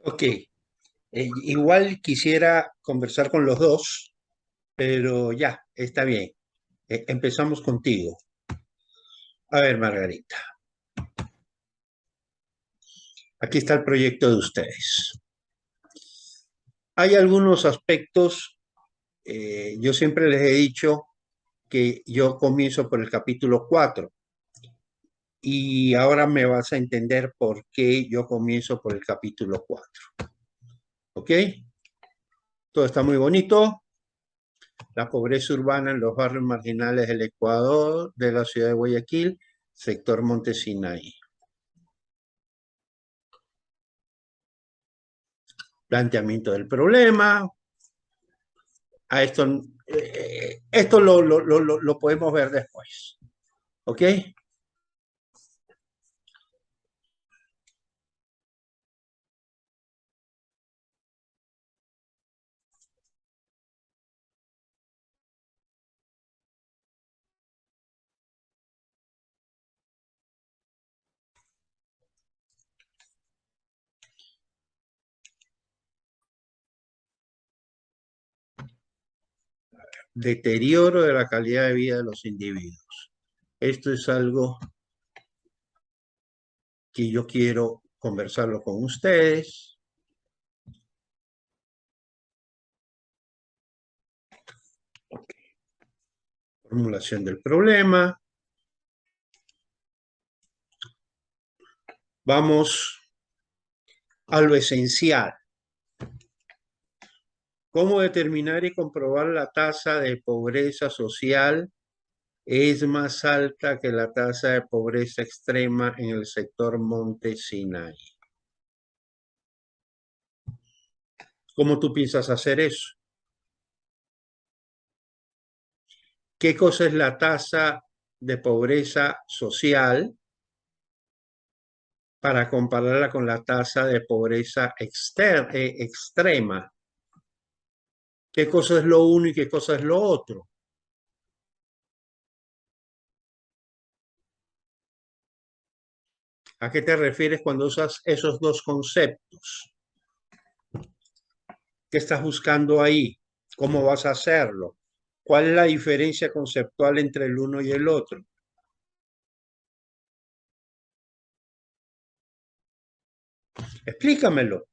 Ok, igual quisiera conversar con los dos, pero ya, está bien. Empezamos contigo. A ver, Margarita, aquí está el proyecto de ustedes. Hay algunos aspectos, yo siempre les he dicho que yo comienzo por el capítulo 4 y ahora me vas a entender por qué yo comienzo por el capítulo 4. ¿Ok? Todo está muy bonito. La pobreza urbana en los barrios marginales del Ecuador, de la ciudad de Guayaquil, sector Monte Sinaí. Planteamiento del problema. A esto lo podemos ver después. ¿Ok? Deterioro de la calidad de vida de los individuos. Esto es algo que yo quiero conversarlo con ustedes. Formulación del problema. Vamos a lo esencial. ¿Cómo determinar y comprobar la tasa de pobreza social es más alta que la tasa de pobreza extrema en el sector Monte Sinai? ¿Cómo tú piensas hacer eso? ¿Qué cosa es la tasa de pobreza social para compararla con la tasa de pobreza extrema? ¿Qué cosa es lo uno y qué cosa es lo otro? ¿A qué te refieres cuando usas esos dos conceptos? ¿Qué estás buscando ahí? ¿Cómo vas a hacerlo? ¿Cuál es la diferencia conceptual entre el uno y el otro? Explícamelo.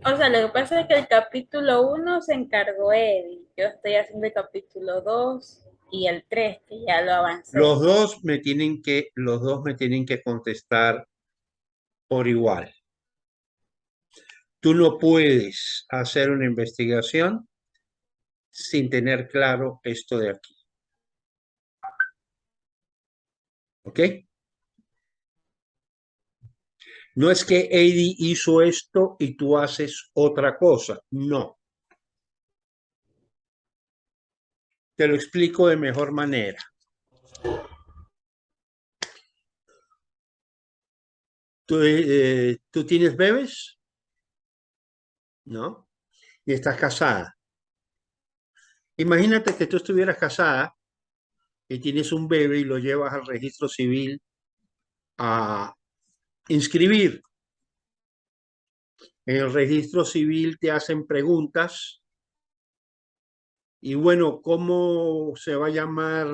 O sea, lo que pasa es que el capítulo uno se encargó Eddie. Yo estoy haciendo el capítulo 2 y el 3 que ya lo avancé. Los dos me tienen que contestar por igual. Tú no puedes hacer una investigación sin tener claro esto de aquí. ¿Ok? No es que Eddie hizo esto y tú haces otra cosa. No. Te lo explico de mejor manera. ¿Tú tienes bebés? ¿No? Y estás casada. Imagínate que tú estuvieras casada y tienes un bebé y lo llevas al registro civil a inscribir. En el registro civil te hacen preguntas y bueno, ¿cómo se va a llamar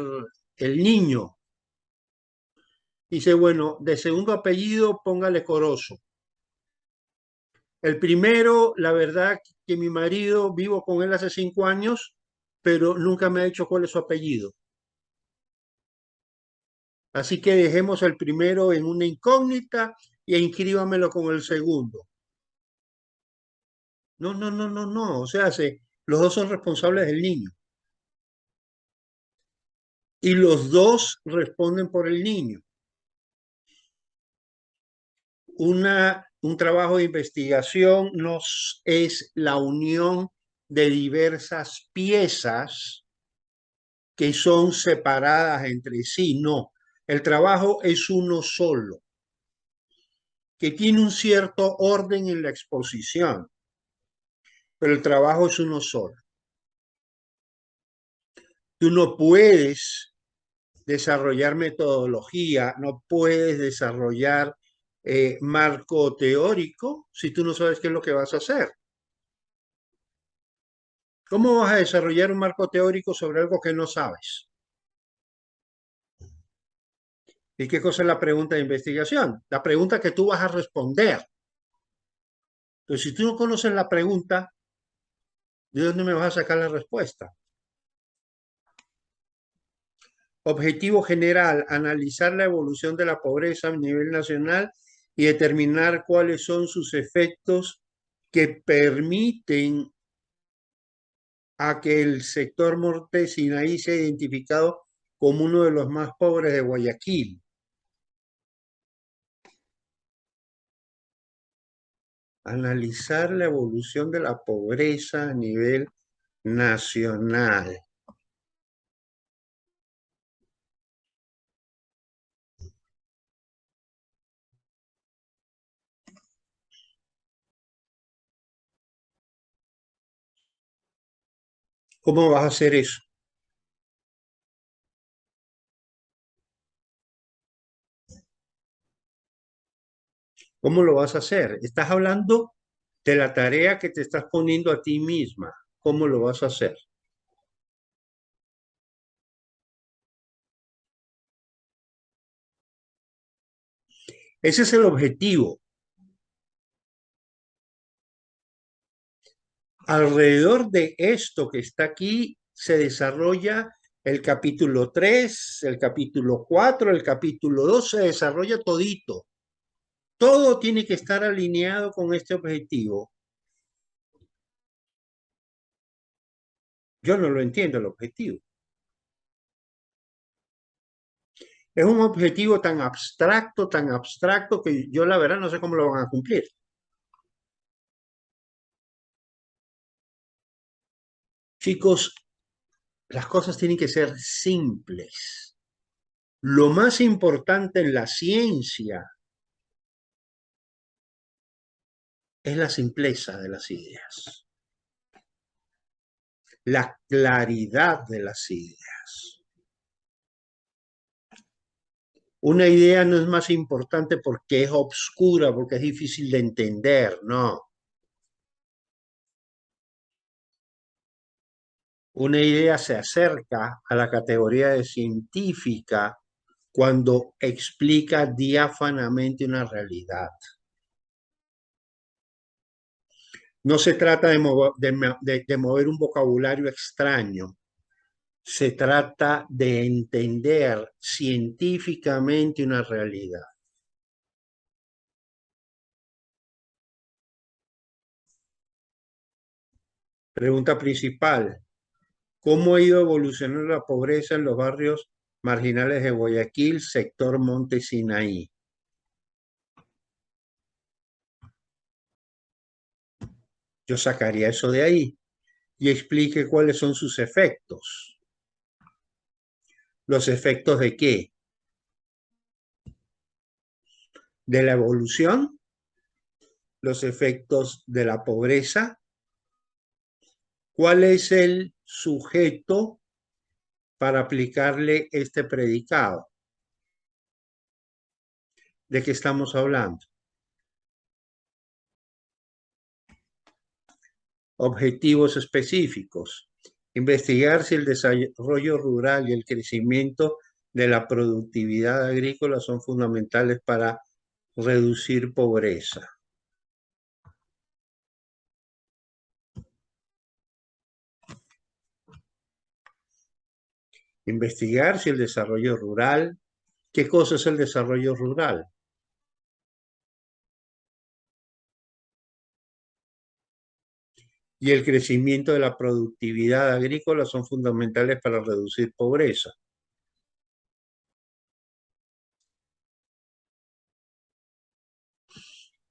el niño? Dice, bueno, de segundo apellido póngale Corozo. El primero, la verdad que mi marido, vivo con él hace 5 años, pero nunca me ha dicho cuál es su apellido. Así que dejemos el primero en una incógnita e inscríbamelo con el segundo. No, no, no, no, no. O sea, los dos son responsables del niño. Y los dos responden por el niño. Un trabajo de investigación no es la unión de diversas piezas que son separadas entre sí. No, el trabajo es uno solo, que tiene un cierto orden en la exposición, pero el trabajo es uno solo. Tú no puedes desarrollar metodología, no puedes desarrollar marco teórico si tú no sabes qué es lo que vas a hacer? ¿Cómo vas a desarrollar un marco teórico sobre algo que no sabes? ¿Y qué cosa es la pregunta de investigación? La pregunta que tú vas a responder. Entonces, si tú no conoces la pregunta, ¿de dónde me vas a sacar la respuesta? Objetivo general, analizar la evolución de la pobreza a nivel nacional y determinar cuáles son sus efectos que permiten a que el sector norte Sinaí sea identificado como uno de los más pobres de Guayaquil. Analizar la evolución de la pobreza a nivel nacional. ¿Cómo vas a hacer eso? ¿Cómo lo vas a hacer? Estás hablando de la tarea que te estás poniendo a ti misma. ¿Cómo lo vas a hacer? Ese es el objetivo. Alrededor de esto que está aquí se desarrolla el capítulo 3, el capítulo 4, el capítulo 2, se desarrolla todito. Todo tiene que estar alineado con este objetivo. Yo no lo entiendo el objetivo. Es un objetivo tan abstracto que yo la verdad no sé cómo lo van a cumplir. Chicos, las cosas tienen que ser simples. Lo más importante en la ciencia es la simpleza de las ideas, la claridad de las ideas. Una idea no es más importante porque es obscura, porque es difícil de entender, no. Una idea se acerca a la categoría de científica cuando explica diáfanamente una realidad. No se trata de mover un vocabulario extraño, se trata de entender científicamente una realidad. Pregunta principal: ¿cómo ha ido evolucionando la pobreza en los barrios marginales de Guayaquil, sector Monte Sinaí? Yo sacaría eso de ahí y explique cuáles son sus efectos. ¿Los efectos de qué? ¿De la evolución? ¿Los efectos de la pobreza? ¿Cuál es el sujeto para aplicarle este predicado? ¿De qué estamos hablando? Objetivos específicos. Investigar si el desarrollo rural y el crecimiento de la productividad agrícola son fundamentales para reducir pobreza. Investigar si el desarrollo rural, ¿qué cosa es el desarrollo rural? Y el crecimiento de la productividad agrícola son fundamentales para reducir pobreza.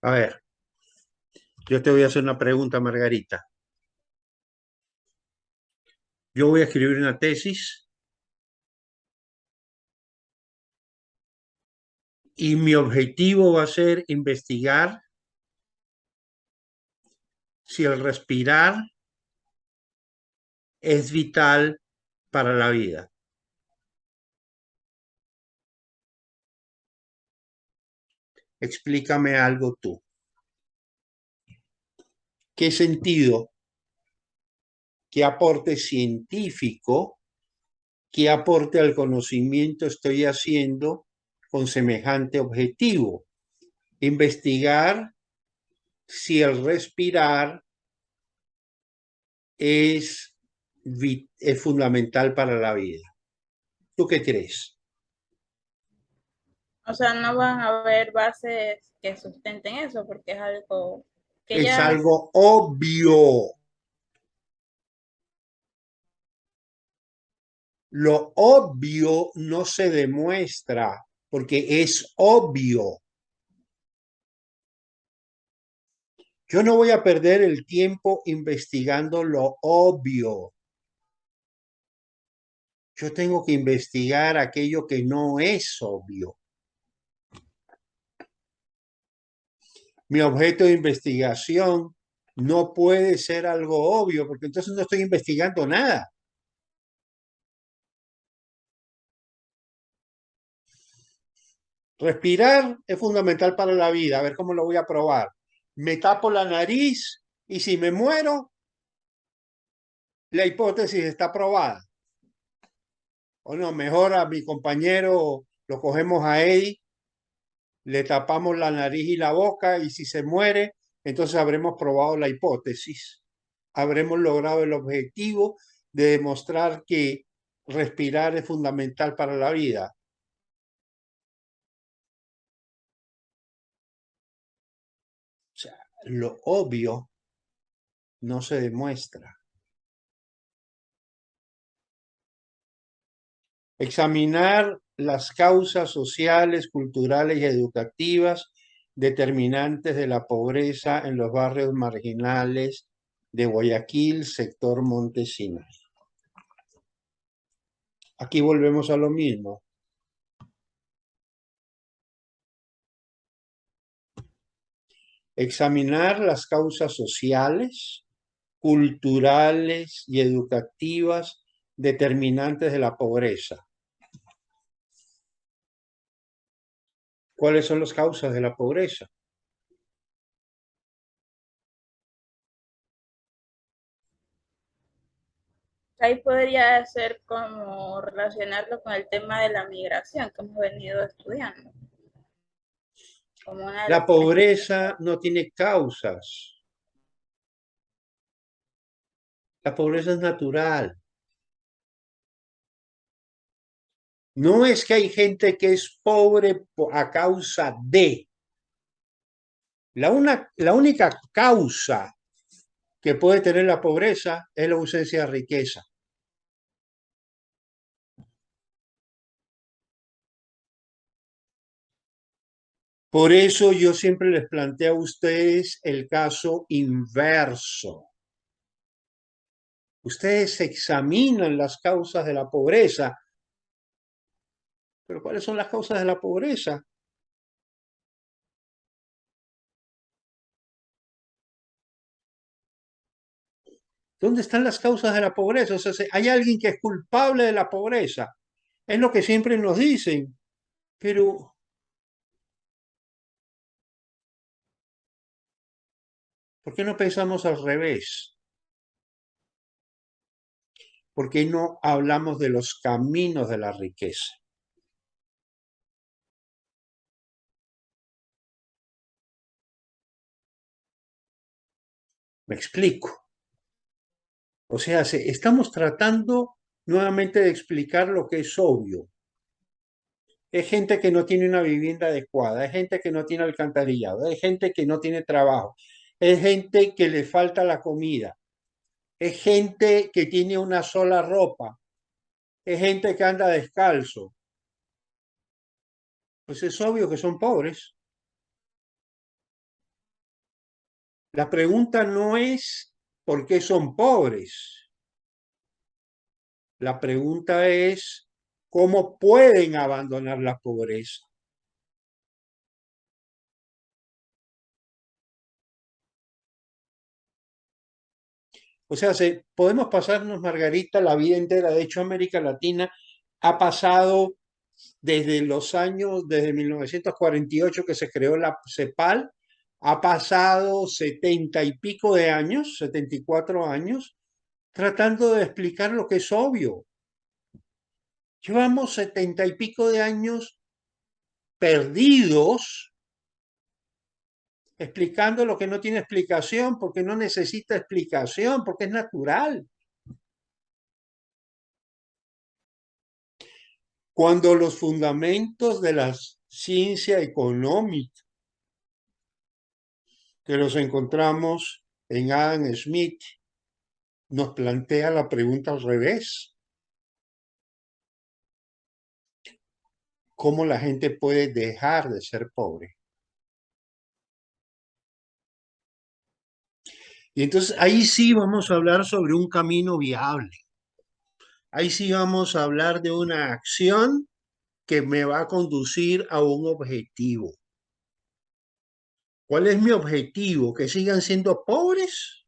A ver, yo te voy a hacer una pregunta, Margarita. Yo voy a escribir una tesis y mi objetivo va a ser investigar si el respirar es vital para la vida. explícame algo tú. ¿Qué sentido, qué aporte científico, qué aporte al conocimiento estoy haciendo con semejante objetivo? Investigar si el respirar es, es fundamental para la vida. ¿Tú qué crees? O sea, no van a haber bases que sustenten eso porque es algo que Es ya, algo obvio. Lo obvio no se demuestra porque es obvio. Yo no voy a perder el tiempo investigando lo obvio. Yo tengo que investigar aquello que no es obvio. Mi objeto de investigación no puede ser algo obvio porque entonces no estoy investigando nada. Respirar es fundamental para la vida. A ver cómo lo voy a probar. Me tapo la nariz y si me muero, la hipótesis está probada. O no, mejor a mi compañero lo cogemos a Eddie, le tapamos la nariz y la boca y si se muere, entonces habremos probado la hipótesis. Habremos logrado el objetivo de demostrar que respirar es fundamental para la vida. O sea, lo obvio no se demuestra. Examinar las causas sociales, culturales y educativas determinantes de la pobreza en los barrios marginales de Guayaquil, sector Montesinos. Aquí volvemos a lo mismo. Examinar las causas sociales, culturales y educativas determinantes de la pobreza. ¿Cuáles son las causas de la pobreza? ahí podría ser como relacionarlo con el tema de la migración que hemos venido estudiando, como una de La las principales. pobreza no tiene causas. La pobreza es natural. No es que hay gente que es pobre a causa de. La única causa que puede tener la pobreza es la ausencia de riqueza. Por eso yo siempre les planteo a ustedes el caso inverso. Ustedes examinan las causas de la pobreza, pero ¿cuáles son las causas de la pobreza? ¿Dónde están las causas de la pobreza? O sea, hay alguien que es culpable de la pobreza. Es lo que siempre nos dicen, pero ¿por qué no pensamos al revés? ¿Por qué no hablamos de los caminos de la riqueza? Me explico. O sea, estamos tratando nuevamente de explicar lo que es obvio. Es gente que no tiene una vivienda adecuada, es gente que no tiene alcantarillado, es gente que no tiene trabajo, es gente que le falta la comida, es gente que tiene una sola ropa, es gente que anda descalzo. Pues es obvio que son pobres. La pregunta no es por qué son pobres. La pregunta es cómo pueden abandonar la pobreza. O sea, podemos pasarnos, Margarita, la vida entera. De hecho, América Latina ha pasado desde 1948 que se creó la CEPAL, ha pasado 70 y pico de años, 74 años, tratando de explicar lo que es obvio. Llevamos 70 y pico de años perdidos explicando lo que no tiene explicación, porque no necesita explicación, porque es natural. Cuando los fundamentos de la ciencia económica, que los encontramos en Adam Smith, nos plantea la pregunta al revés. ¿Cómo la gente puede dejar de ser pobre? Y entonces ahí sí vamos a hablar sobre un camino viable. Ahí sí vamos a hablar de una acción que me va a conducir a un objetivo. ¿Cuál es mi objetivo? ¿Que sigan siendo pobres?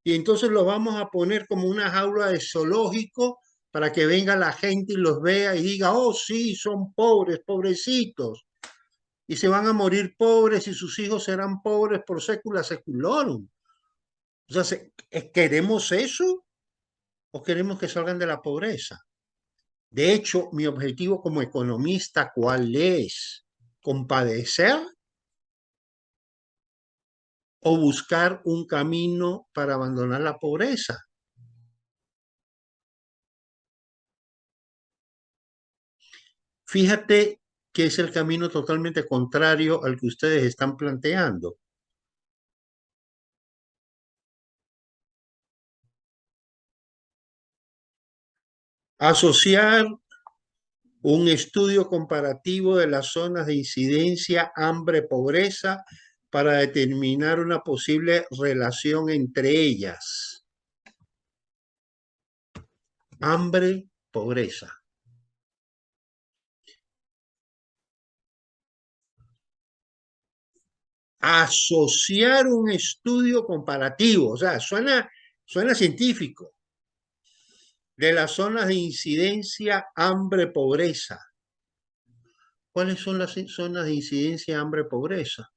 Y entonces los vamos a poner como una jaula de zoológico para que venga la gente y los vea y diga, oh sí, son pobres, pobrecitos. Y se van a morir pobres y sus hijos serán pobres por sécula seculorum. O sea, ¿queremos eso o queremos que salgan de la pobreza? De hecho, mi objetivo como economista, ¿cuál es? ¿Compadecer o buscar un camino para abandonar la pobreza? Fíjate que es el camino totalmente contrario al que ustedes están planteando. Asociar un estudio comparativo de las zonas de incidencia hambre-pobreza para determinar una posible relación entre ellas. Hambre-pobreza. Asociar un estudio comparativo, o sea, suena científico, de las zonas de incidencia hambre-pobreza. ¿Cuáles son las zonas de incidencia hambre-pobreza?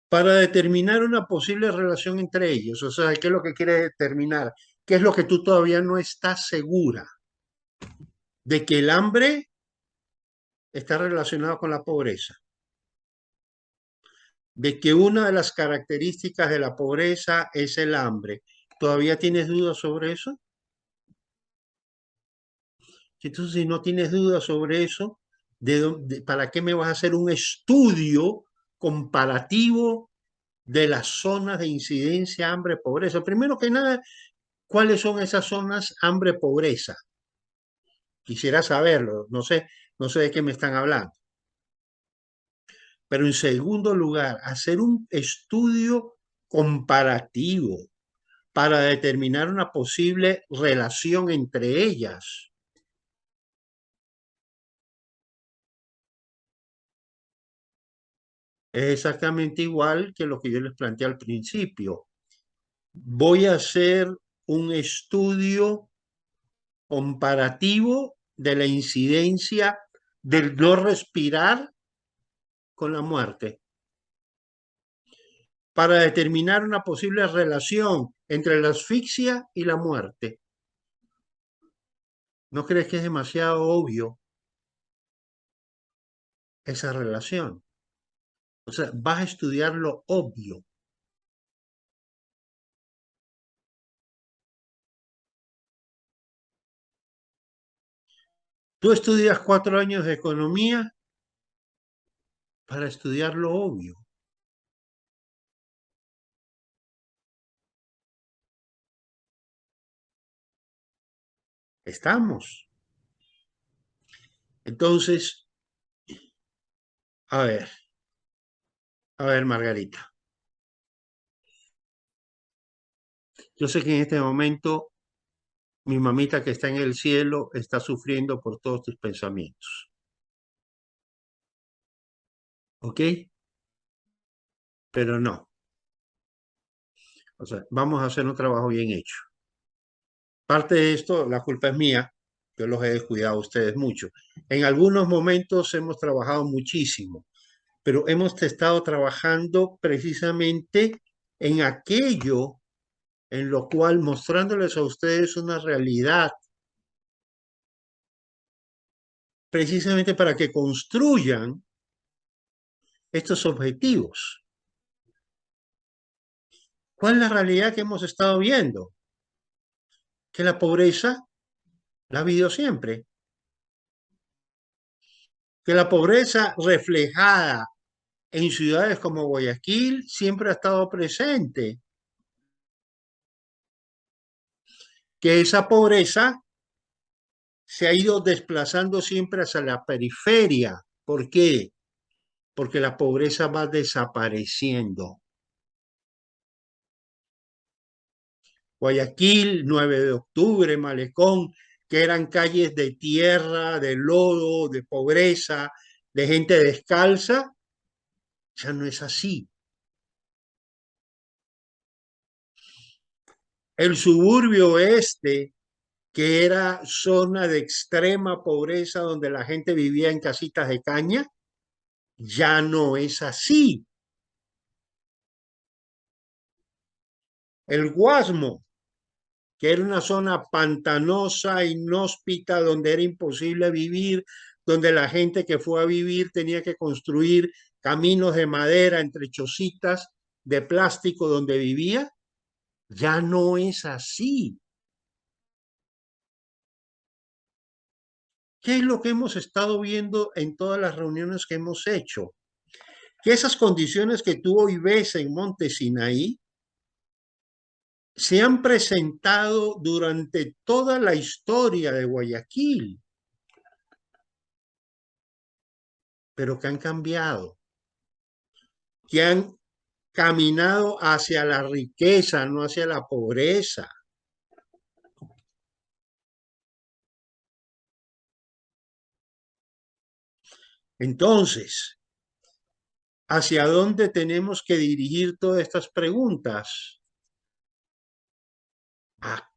Para determinar una posible relación entre ellos. O sea, ¿qué es lo que quiere determinar? ¿Qué es lo que tú todavía no estás segura? De que el hambre está relacionado con la pobreza. De que una de las características de la pobreza es el hambre. ¿Todavía tienes dudas sobre eso? Entonces, si no tienes dudas sobre eso, ¿para qué me vas a hacer un estudio comparativo de las zonas de incidencia hambre-pobreza? Primero que nada, ¿cuáles son esas zonas hambre-pobreza? Quisiera saberlo, no sé de qué me están hablando. Pero en segundo lugar, hacer un estudio comparativo para determinar una posible relación entre ellas. Es exactamente igual que lo que yo les planteé al principio. Voy a hacer un estudio comparativo de la incidencia del no respirar con la muerte para determinar una posible relación entre la asfixia y la muerte. ¿No crees que es demasiado obvio esa relación? O sea, vas a estudiar lo obvio. Tú estudias 4 años de economía para estudiar lo obvio. Estamos. Entonces, a ver, Margarita. Yo sé que en este momento mi mamita que está en el cielo está sufriendo por todos tus pensamientos. ¿Ok? Pero no. O sea, vamos a hacer un trabajo bien hecho. Parte de esto, la culpa es mía, Yo los he descuidado a ustedes mucho. En algunos momentos hemos trabajado muchísimo, pero hemos estado trabajando precisamente en aquello en lo cual mostrándoles a ustedes una realidad, precisamente para que construyan estos objetivos. ¿Cuál es la realidad que hemos estado viendo? Que la pobreza la ha habido siempre, que la pobreza reflejada en ciudades como Guayaquil siempre ha estado presente, que esa pobreza se ha ido desplazando siempre hacia la periferia. ¿Por qué? Porque la pobreza va desapareciendo. Guayaquil, 9 de octubre, Malecón, que eran calles de tierra, de lodo, de pobreza, de gente descalza, ya no es así. El suburbio este, que era zona de extrema pobreza donde la gente vivía en casitas de caña, ya no es así. El Guasmo, que era una zona pantanosa, inhóspita, donde era imposible vivir, donde la gente que fue a vivir tenía que construir caminos de madera entre chocitas de plástico donde vivía, ya no es así. ¿Qué es lo que hemos estado viendo en todas las reuniones que hemos hecho? Que esas condiciones que tú hoy ves en Monte Sinaí se han presentado durante toda la historia de Guayaquil, pero que han cambiado, que han caminado hacia la riqueza, no hacia la pobreza. Entonces, ¿hacia dónde tenemos que dirigir todas estas preguntas? ¿A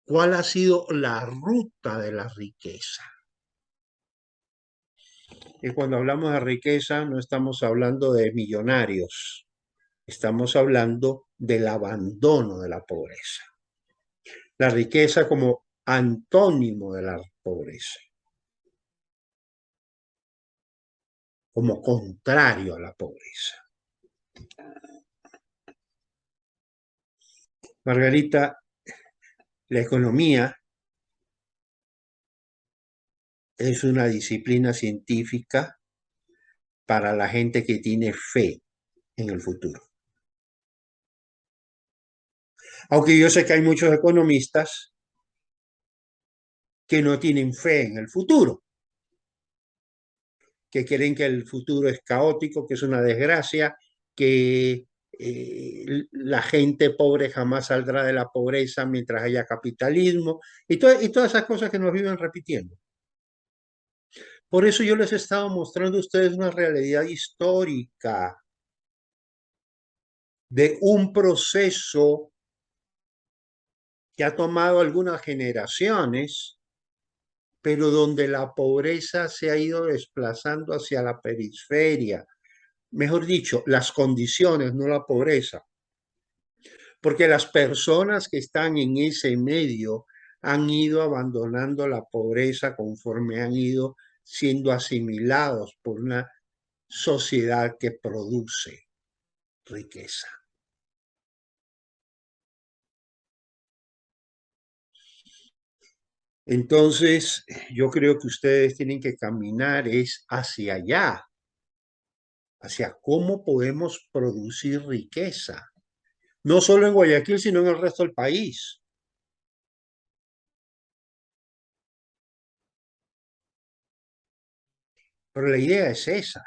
cuál ha sido la ruta de la riqueza? Y cuando hablamos de riqueza, no estamos hablando de millonarios, estamos hablando del abandono de la pobreza. La riqueza como antónimo de la pobreza, como contrario a la pobreza. Margarita, la economía es una disciplina científica para la gente que tiene fe en el futuro. Aunque yo sé que hay muchos economistas que no tienen fe en el futuro, que creen que el futuro es caótico, que es una desgracia, que la gente pobre jamás saldrá de la pobreza mientras haya capitalismo y todas esas cosas que nos viven repitiendo. Por eso yo les he estado mostrando a ustedes una realidad histórica de un proceso que ha tomado algunas generaciones, pero donde la pobreza se ha ido desplazando hacia la periferia. Mejor dicho, las condiciones, no la pobreza. Porque las personas que están en ese medio han ido abandonando la pobreza conforme han ido siendo asimilados por una sociedad que produce riqueza. Entonces, yo creo que ustedes tienen que caminar es hacia allá, hacia cómo podemos producir riqueza, no solo en Guayaquil, sino en el resto del país. Pero la idea es esa.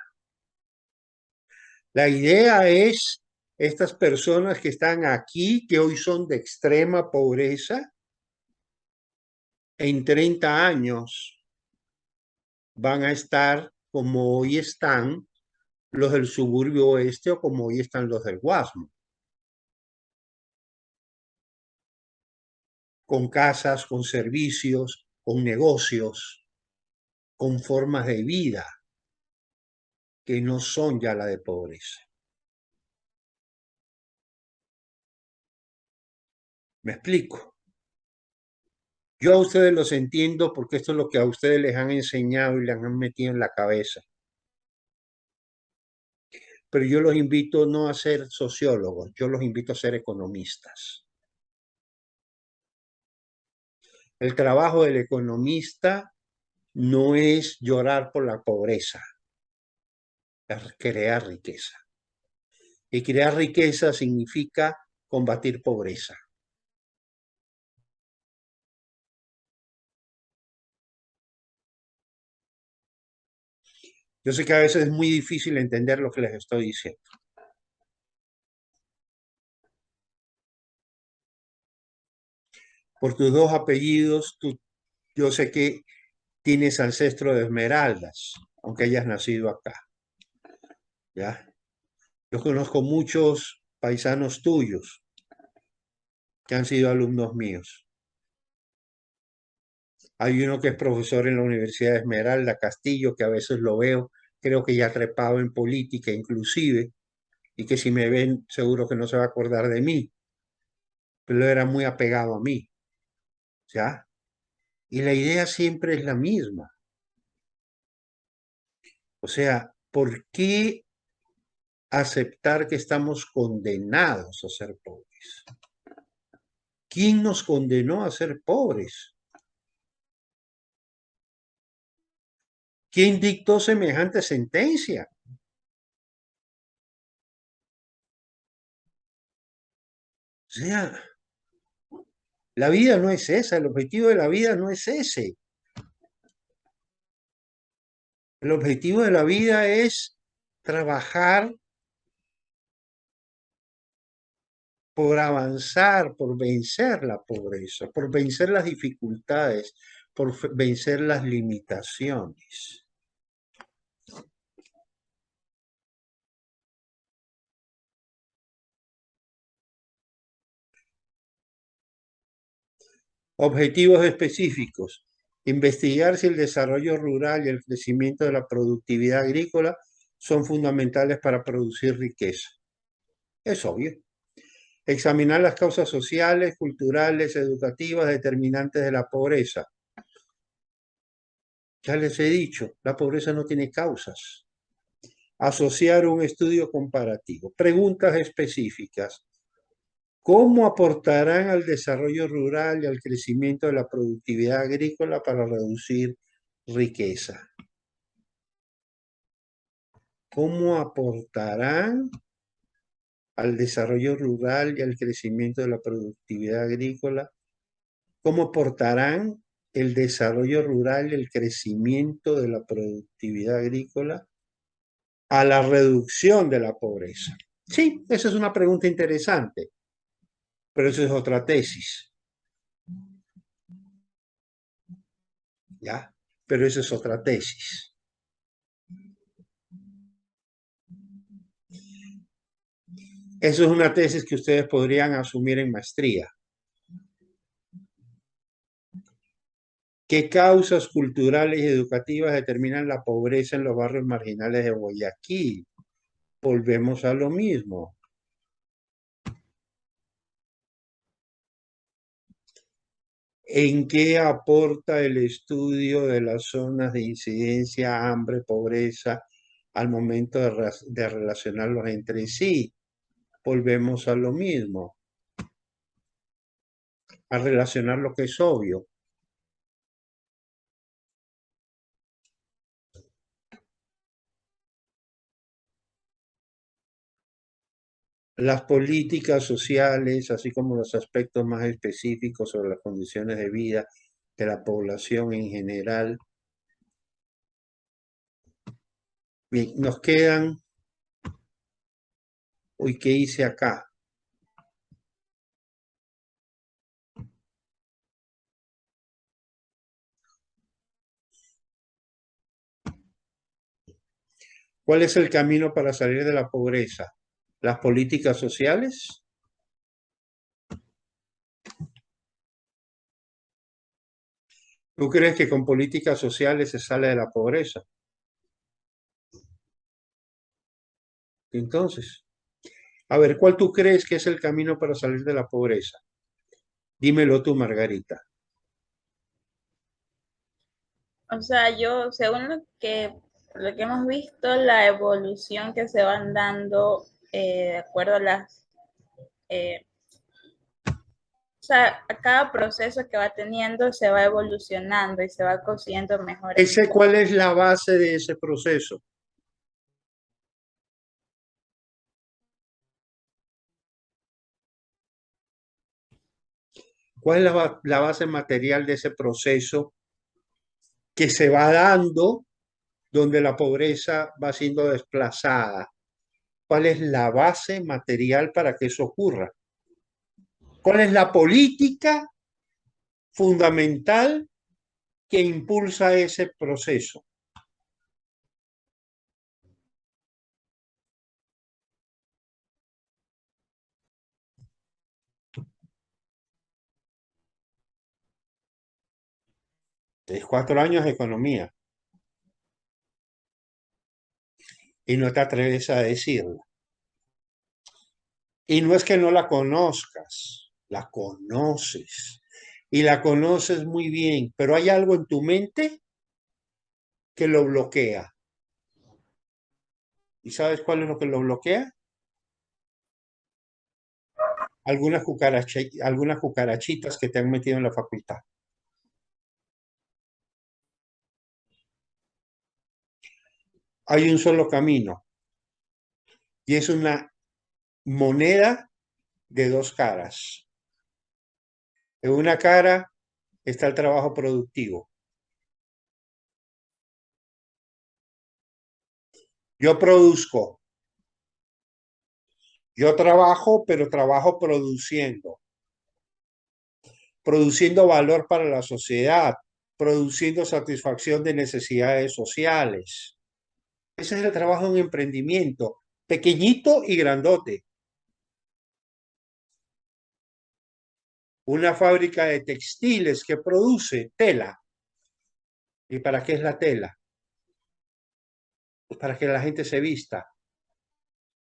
La idea es estas personas que están aquí, que hoy son de extrema pobreza, en 30 años van a estar como hoy están los del suburbio oeste o como hoy están los del Guasmo, con casas, con servicios, con negocios, con formas de vida que no son ya la de pobreza. ¿Me explico? Yo a ustedes los entiendo porque esto es lo que a ustedes les han enseñado y les han metido en la cabeza. Pero yo los invito no a ser sociólogos, yo los invito a ser economistas. El trabajo del economista no es llorar por la pobreza, es crear riqueza. Y crear riqueza significa combatir pobreza. Yo sé que a veces es muy difícil entender lo que les estoy diciendo. Por tus dos apellidos, yo sé que tienes ancestro de Esmeraldas, aunque hayas nacido acá. ¿Ya? Yo conozco muchos paisanos tuyos que han sido alumnos míos. Hay uno que es profesor en la Universidad de Esmeralda, Castillo, que a veces lo veo, creo que ya ha trepado en política inclusive, y que si me ven seguro que no se va a acordar de mí, pero él era muy apegado a mí, ¿ya? Y la idea siempre es la misma. O sea, ¿por qué aceptar que estamos condenados a ser pobres? ¿Quién nos condenó a ser pobres? ¿Quién dictó semejante sentencia? O sea, la vida no es esa, el objetivo de la vida no es ese. El objetivo de la vida es trabajar por avanzar, por vencer la pobreza, por vencer las dificultades, por vencer las limitaciones. Objetivos específicos. Investigar si el desarrollo rural y el crecimiento de la productividad agrícola son fundamentales para producir riqueza. Es obvio. Examinar las causas sociales, culturales, educativas, determinantes de la pobreza. Ya les he dicho, la pobreza no tiene causas. Asociar un estudio comparativo. Preguntas específicas. ¿Cómo aportarán al desarrollo rural y al crecimiento de la productividad agrícola para reducir riqueza? ¿Cómo aportarán al desarrollo rural y al crecimiento de la productividad agrícola? ¿Cómo aportarán el desarrollo rural y el crecimiento de la productividad agrícola a la reducción de la pobreza? Sí, esa es una pregunta interesante, pero eso es otra tesis, ¿ya? Pero eso es otra tesis. Eso es una tesis que ustedes podrían asumir en maestría. ¿Qué causas culturales y educativas determinan la pobreza en los barrios marginales de Guayaquil? Volvemos a lo mismo. ¿En qué aporta el estudio de las zonas de incidencia, hambre, pobreza al momento de relacionarlos entre sí? Volvemos a lo mismo, a relacionar lo que es obvio. Las políticas sociales, así como los aspectos más específicos sobre las condiciones de vida de la población en general. Bien, nos quedan, uy, ¿qué hice acá? ¿Cuál es el camino para salir de la pobreza? ¿Las políticas sociales? ¿Tú crees que con políticas sociales se sale de la pobreza? Entonces, a ver, ¿cuál tú crees que es el camino para salir de la pobreza? Dímelo tú, Margarita. O sea, yo, según lo que hemos visto, la evolución que se van dando de acuerdo a eh, o sea, a cada proceso que va teniendo se va evolucionando y se va consiguiendo mejores ¿Cuál cosas. es la base de ese proceso? ¿Cuál es la base material de ese proceso que se va dando donde la pobreza va siendo desplazada? ¿Cuál es la base material para que eso ocurra? ¿Cuál es la política fundamental que impulsa ese proceso? Es 4 años de economía y no te atreves a decirla. Y no es que no la conozcas, la conoces y la conoces muy bien, pero hay algo en tu mente que lo bloquea. ¿Y sabes cuál es lo que lo bloquea? Algunas cucarachitas que te han metido en la facultad. Hay un solo camino y es una moneda de dos caras. En una cara está el trabajo productivo. Yo produzco, yo trabajo, pero trabajo produciendo valor para la sociedad, produciendo satisfacción de necesidades sociales. Ese es el trabajo de un emprendimiento, pequeñito y grandote. Una fábrica de textiles que produce tela. ¿Y para qué es la tela? Pues para que la gente se vista,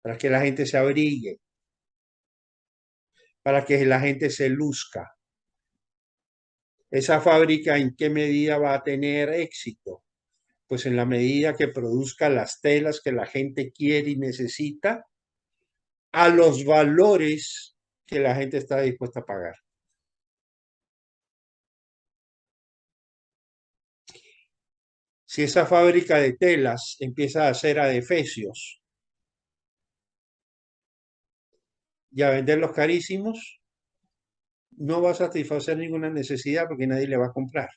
para que la gente se abrigue, para que la gente se luzca. ¿Esa fábrica en qué medida va a tener éxito? Pues en la medida que produzca las telas que la gente quiere y necesita a los valores que la gente está dispuesta a pagar. Si esa fábrica de telas empieza a hacer adefesios y a venderlos carísimos, no va a satisfacer ninguna necesidad porque nadie le va a comprar.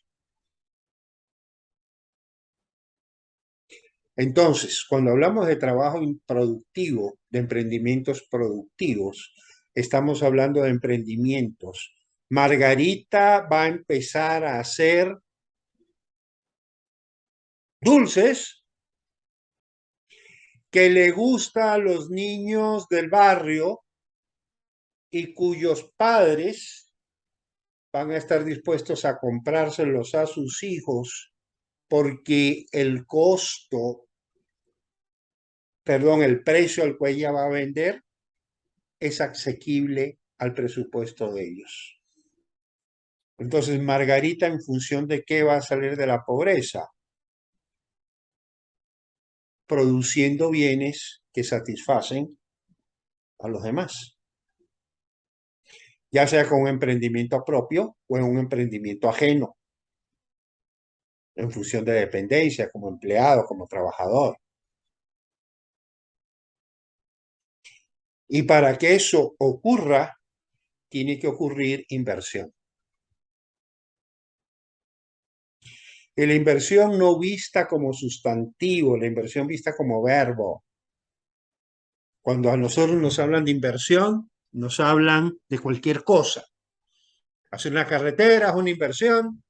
Entonces, cuando hablamos de trabajo productivo, de emprendimientos productivos, estamos hablando de emprendimientos. Margarita va a empezar a hacer dulces que le gusta a los niños del barrio y cuyos padres van a estar dispuestos a comprárselos a sus hijos porque el precio al cual ella va a vender es asequible al presupuesto de ellos. Entonces, Margarita, ¿en función de qué va a salir de la pobreza? Produciendo bienes que satisfacen a los demás, ya sea con un emprendimiento propio o en un emprendimiento ajeno, en función de dependencia, como empleado, como trabajador. Y para que eso ocurra, tiene que ocurrir inversión. Y la inversión no vista como sustantivo, la inversión vista como verbo. Cuando a nosotros nos hablan de inversión, nos hablan de cualquier cosa. Hacer una carretera es una inversión,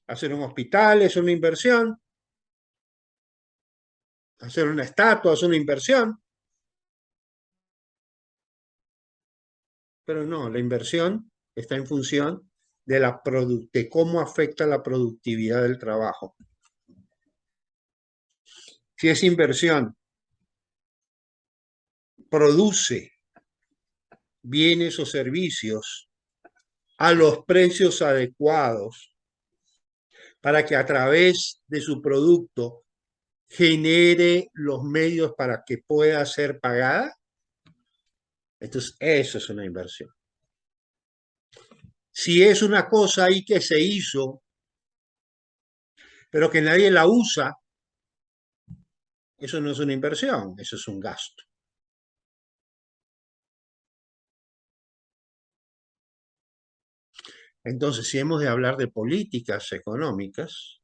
hacer un hospital es una inversión, hacer una estatua es una inversión, pero no, la inversión está en función de cómo afecta la productividad del trabajo. Si esa inversión produce bienes o servicios a los precios adecuados para que a través de su producto genere los medios para que pueda ser pagada, entonces eso es una inversión. Si es una cosa ahí que se hizo, pero que nadie la usa, eso no es una inversión, eso es un gasto. Entonces, si hemos de hablar de políticas económicas,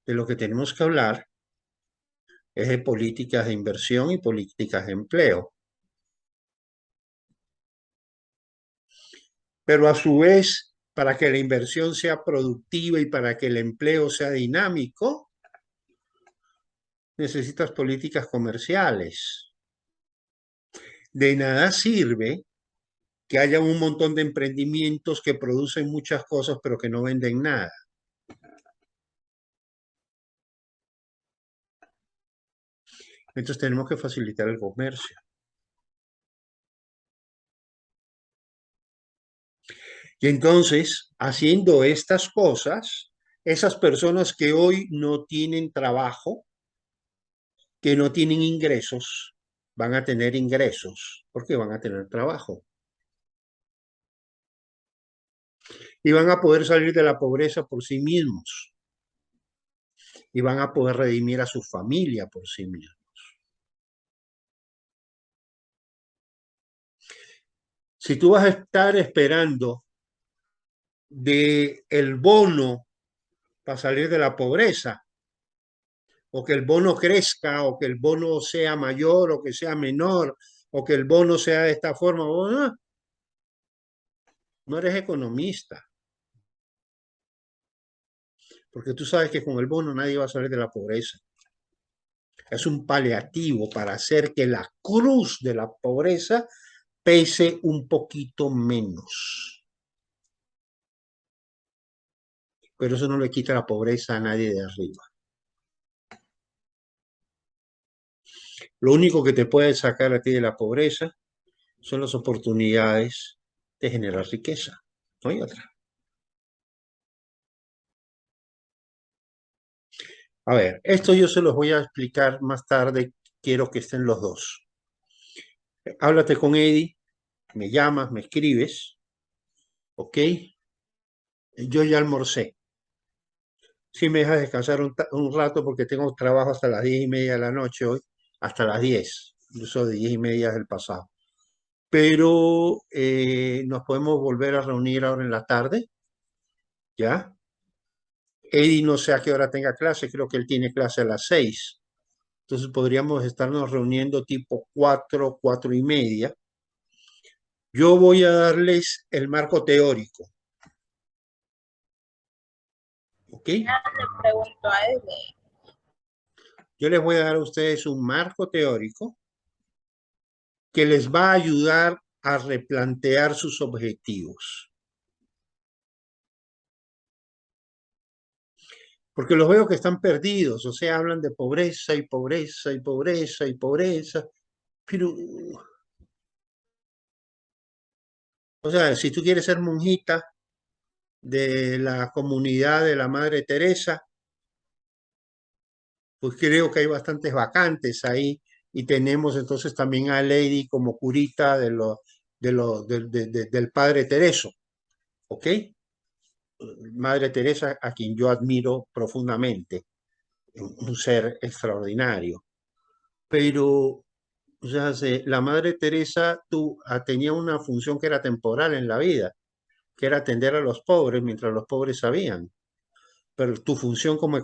de lo que tenemos que hablar es de políticas de inversión y políticas de empleo. Pero a su vez, para que la inversión sea productiva y para que el empleo sea dinámico, necesitas políticas comerciales. De nada sirve que haya un montón de emprendimientos que producen muchas cosas pero que no venden nada. Entonces tenemos que facilitar el comercio. Y entonces, haciendo estas cosas, esas personas que hoy no tienen trabajo, que no tienen ingresos, van a tener ingresos porque van a tener trabajo. Y van a poder salir de la pobreza por sí mismos. Y van a poder redimir a su familia por sí mismos. Si tú vas a estar esperando del bono para salir de la pobreza, o que el bono crezca, o que el bono sea mayor, o que sea menor, o que el bono sea de esta forma, no eres economista, porque tú sabes que con el bono nadie va a salir de la pobreza. Es un paliativo para hacer que la cruz de la pobreza pese un poquito menos. Pero eso no le quita la pobreza a nadie de arriba. Lo único que te puede sacar a ti de la pobreza son las oportunidades de generar riqueza. No hay otra. A ver, esto yo se los voy a explicar más tarde. Quiero que estén los dos. Háblate con Eddie, me llamas, me escribes, ¿ok? Yo ya almorcé. Sí me dejas descansar un rato porque tengo trabajo hasta las 10:30 de la noche hoy, hasta las 10, incluso de 10:30 del pasado. Pero nos podemos volver a reunir ahora en la tarde, ¿ya? Eddie no sé a qué hora tenga clase, creo que él tiene clase a las 6. Entonces podríamos estarnos reuniendo tipo 4, 4:30. Yo voy a darles el marco teórico, ¿ok? Ya le pregunto a él. Yo les voy a dar a ustedes un marco teórico que les va a ayudar a replantear sus objetivos. Porque los veo que están perdidos, o sea, hablan de pobreza y pobreza y pobreza y pobreza, pero, o sea, si tú quieres ser monjita de la comunidad de la Madre Teresa, pues creo que hay bastantes vacantes ahí y tenemos entonces también a Lady como curita del Padre Tereso, ¿ok? Madre Teresa, a quien yo admiro profundamente, un ser extraordinario. Pero, o sea, la Madre Teresa tenía una función que era temporal en la vida, que era atender a los pobres mientras los pobres sabían. Pero tu función como